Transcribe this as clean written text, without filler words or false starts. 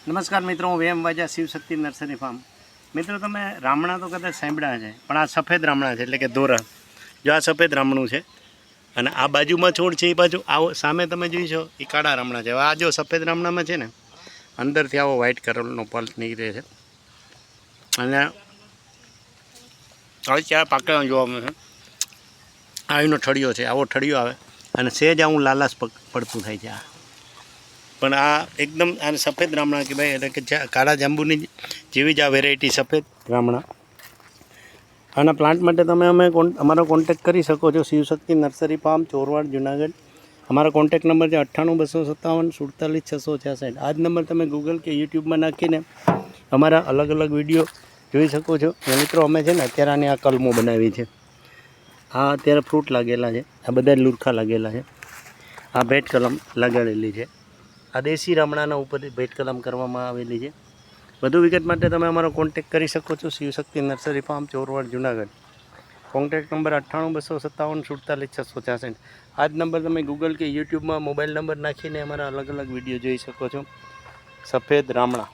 નમસ્કાર મિત્રો, હું વેમ વાજા શિવશક્તિ નર્સરી ફાર્મ. મિત્રો, તમે રામણા તો કદાચ સાંભળ્યા છે, પણ આ સફેદ રામણા છે, એટલે કે ધોરા. જો આ સફેદ રામણું છે અને આ બાજુમાં છોડ છે, એ બાજુ આવો સામે તમે જોઈ છો એ કાળા રામણા છે. આ જો સફેદ રામણામાં છે ને અંદરથી આવો વ્હાઇટ કલરનો પલ્પ નીકળે છે અને હવે ચાર પાકડા જોવા મળે છે. આ એનો ઠળિયો છે, આવો ઠળિયો આવે અને સેજ આવું લાલાશ પડતું થાય છે. આ પણ આ એકદમ આ સફેદ રામણા કહેવાય, એટલે કે કાળા જાંબુની જેવી જ આ વેરાયટી સફેદ રામણા. આના પ્લાન્ટ માટે તમે અમારો કોન્ટેક્ટ કરી શકો છો. Shivshakti nursery farm, Chorwad, Junagadh. અમારો કોન્ટેક્ટ નંબર છે 98-257-47-4666. આ જ નંબર તમે ગૂગલ કે યુટ્યુબમાં નાખીને અમારા અલગ અલગ વિડીયો જોઈ શકો છો. મિત્રો, અમે છે ને અત્યારે આની આ કલમો બનાવી છે. આ અત્યારે ફ્રૂટ લાગેલા છે, આ બધા લુરખા લાગેલા છે. આ ભેટ કલમ લગાડેલી છે. આ દેશી રામણાના ઉપર ભેટ કલમ કરવામાં આવેલી છે. વધુ વિગત માટે તમે અમારો કોન્ટેક્ટ કરી શકો છો. Shivshakti nursery farm, Chorwad, Junagadh. Contact number 98-257-47-4666. આ જ નંબર તમે ગૂગલ કે યુટ્યુબમાં મોબાઈલ નંબર નાખીને અમારા અલગ અલગ વિડીયો જોઈ શકો છો. સફેદ રામણા.